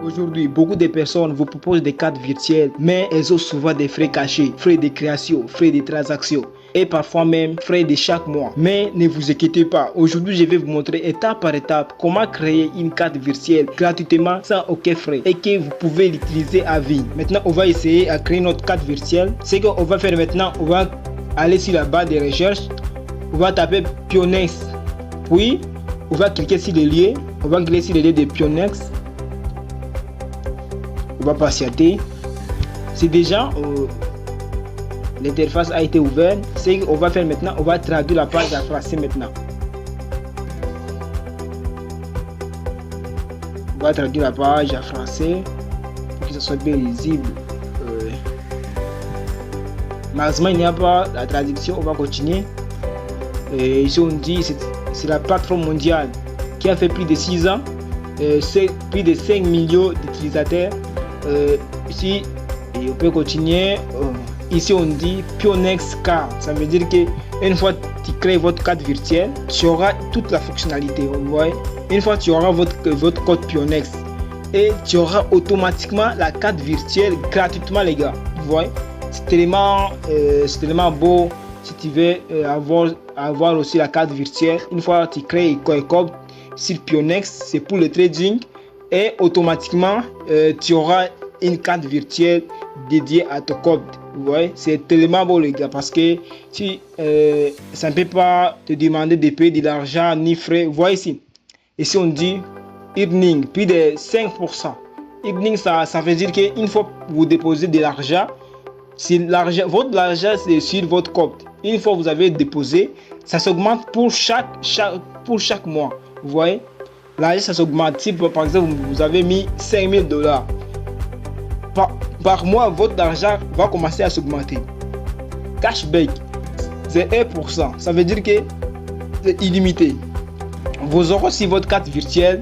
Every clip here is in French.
Aujourd'hui, beaucoup de personnes vous proposent des cartes virtuelles, mais elles ont souvent des frais cachés, frais de création, frais de transaction et parfois même frais de chaque mois. Mais ne vous inquiétez pas, aujourd'hui je vais vous montrer étape par étape comment créer une carte virtuelle gratuitement sans aucun frais et que vous pouvez l'utiliser à vie. Maintenant, on va essayer à créer notre carte virtuelle. Ce qu'on va faire maintenant, on va aller sur la barre de recherche, on va taper Pionex, puis on va cliquer sur le lien, on va cliquer sur le lien de Pionex. On va patienter. C'est déjà l'interface a été ouverte. Ce qu'on va faire maintenant, on va traduire la page en français maintenant. On va traduire la page en français pour que ce soit bien lisible. Malheureusement, il n'y a pas la traduction. On va continuer. Et ici, on dit c'est la plateforme mondiale qui a fait plus de 6 ans. C'est plus de 5 millions d'utilisateurs. Ici, et on peut continuer. Ici, on dit Pionex Card. Ça veut dire que une fois que tu crées votre carte virtuelle, tu auras toute la fonctionnalité. Vous voyez, une fois que tu auras votre code Pionex et tu auras automatiquement la carte virtuelle gratuitement, les gars. Vous voyez, c'est tellement beau. Si tu veux avoir aussi la carte virtuelle, une fois que tu crées un code sur Pionex, c'est pour le trading. Et automatiquement tu auras une carte virtuelle dédiée à ton code. Vous voyez, c'est tellement beau, les gars, parce que ça ne peut pas te demander de payer de l'argent ni frais. Vous voyez ici on dit earning plus de 5%. Earning, ça veut dire qu'une fois que vous déposez de l'argent, votre argent c'est sur votre compte. Une fois que vous avez déposé, ça s'augmente pour chaque mois. Vous voyez, l'argent ça s'augmente. Si par exemple vous avez mis $5000 par mois, votre argent va commencer à s'augmenter. Cashback, c'est 1%. Ça veut dire que c'est illimité. Vous aurez aussi votre carte virtuelle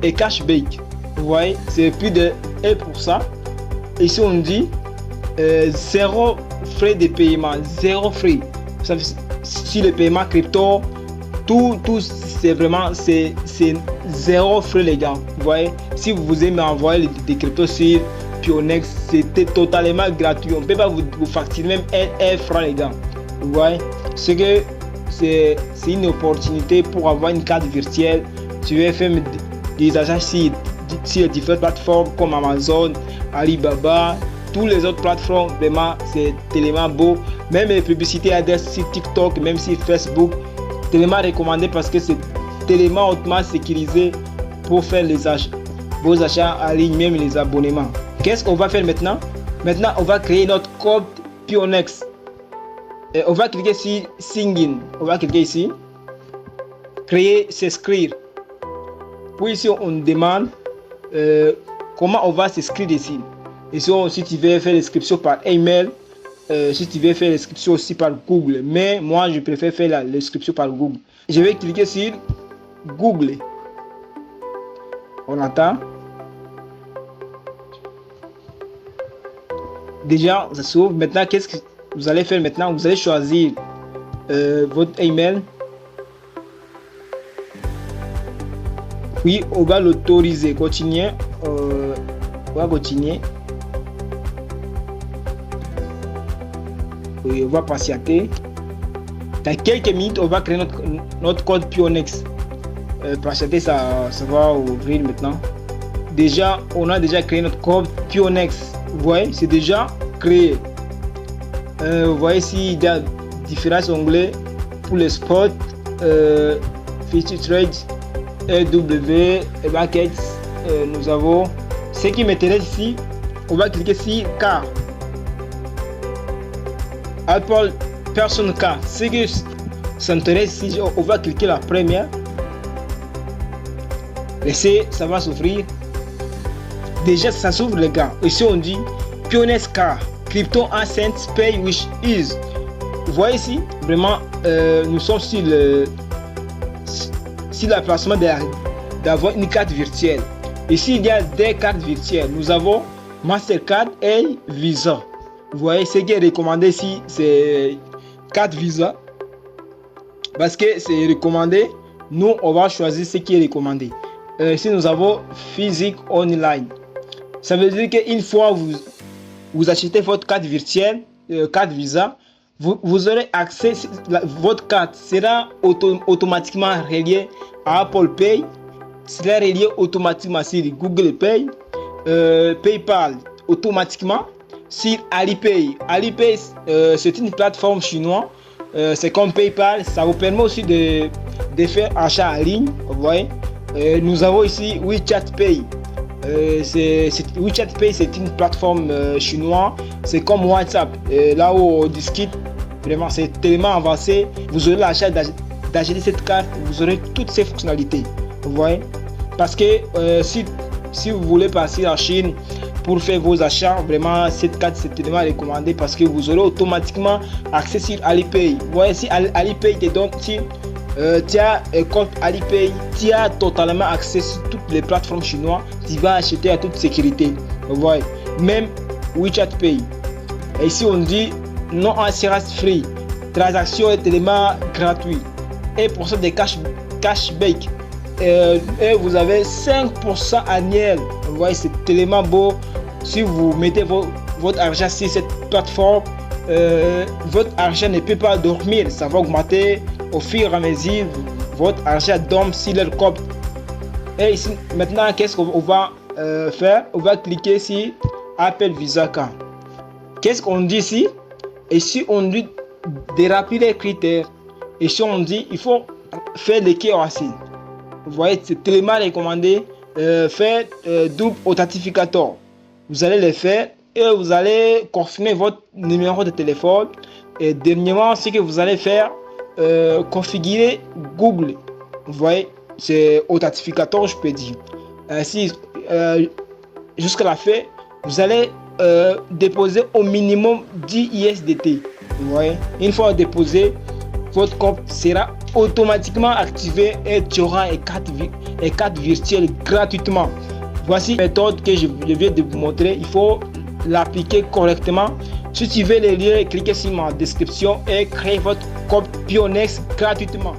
et cashback. Vous voyez, c'est plus de 1%. Ici on dit 0 frais de paiement, 0 frais. Si le paiement crypto, tout c'est vraiment c'est 0 frais, les gars. Vous voyez, si vous aimez envoyer des cryptos sur Pionex, c'était totalement gratuit. On ne peut pas vous facturer même un franc, les gars. Vous voyez, c'est une opportunité pour avoir une carte virtuelle. Tu veux faire des achats sur différentes plateformes comme Amazon, Alibaba, toutes les autres plateformes. Vraiment, c'est tellement beau. Même les publicités adressées sur TikTok, même sur Facebook, tellement recommandé parce que c'est tellement hautement sécurisé pour faire vos achats en ligne, même les abonnements. Qu'est-ce qu'on va faire maintenant? Maintenant, on va créer notre code Pionex. Et on va cliquer sur Sign in. On va cliquer ici. Créer, s'inscrire. Puis ici, on demande comment on va s'inscrire ici. Ici, si tu veux faire l'inscription par email, si tu veux faire l'inscription aussi par Google. Mais moi, je préfère faire l'inscription par Google. Je vais cliquer sur Google. On attend. Déjà, ça s'ouvre. Maintenant, qu'est-ce que vous allez faire maintenant? Vous allez choisir votre email. Puis, on va l'autoriser. Continuer. On va continuer. Oui, on va patienter. Dans quelques minutes, on va créer notre code Pionex. Patienter, ça va ouvrir maintenant. Déjà, on a déjà créé notre code Pionex. Vous voyez, c'est déjà créé. Vous voyez ici, il y a différents onglets pour les spots, Future Trade, EW, et Markets. Nous avons ce qui m'intéresse ici. On va cliquer sur Car. Apple Person Car. Ce qui s'intéresse ici, on va cliquer la première. Laissez, ça va s'ouvrir. Déjà, ça s'ouvre, les gars. Ici, on dit Pionex Car, Crypto Assets Pay with Ease. Vous voyez ici, vraiment, nous sommes sur la placement d'avoir une carte virtuelle. Ici, il y a des cartes virtuelles. Nous avons Mastercard et Visa. Vous voyez, ce qui est recommandé ici, c'est carte Visa. Parce que c'est recommandé. Nous, on va choisir ce qui est recommandé. Ici, nous avons physique online. Ça veut dire qu'une fois vous achetez votre carte virtuelle, carte Visa, vous aurez accès, votre carte sera automatiquement reliée à Apple Pay, sera reliée automatiquement sur Google Pay, PayPal automatiquement, sur Alipay. Alipay, c'est une plateforme chinoise, c'est comme PayPal, ça vous permet aussi de faire achat en ligne, vous voyez. Nous avons ici WeChat Pay. WeChat Pay, c'est une plateforme chinoise, c'est comme WhatsApp, là où on discute, vraiment c'est tellement avancé. Vous aurez l'achat d'acheter cette carte, vous aurez toutes ces fonctionnalités, vous voyez. Parce que si vous voulez passer en Chine pour faire vos achats, vraiment cette carte c'est tellement recommandé parce que vous aurez automatiquement accès sur Alipay. Vous voyez, si Alipay te donne, tu as un compte Alipay, tu as totalement accès sur toutes les plateformes chinoises, tu vas acheter à toute sécurité. Vous voyez, même WeChat Pay. Et ici on dit non assurance free, transaction est tellement gratuite, et pour ça des cashback. Et vous avez 5% annuel. Vous voyez, c'est tellement beau. Si vous mettez votre argent sur cette plateforme, votre argent ne peut pas dormir, ça va augmenter au fur et à mesure. Votre argent dorme sur leur compte. Et ici, maintenant, qu'est-ce qu'on va faire? On va cliquer sur Apple Visa Card. Qu'est-ce qu'on dit ici? Ici, on dit de remplir les critères. Ici, on dit il faut faire le KYC. Vous voyez, c'est tellement recommandé. Faire double authentificateur. Vous allez le faire et vous allez confirmer votre numéro de téléphone. Et dernièrement, ce que vous allez faire, configurer Google. Vous voyez, c'est authentificateur, je peux dire. Si jusqu'à la fin, vous allez déposer au minimum 10 USDT. Vous voyez, une fois déposé, votre compte sera automatiquement activé et tu auras une carte virtuelle gratuitement. Voici la méthode que je viens de vous montrer. Il faut l'appliquer correctement. Si tu veux les liens, cliquez sur ma description et créez votre compte Pionex gratuitement.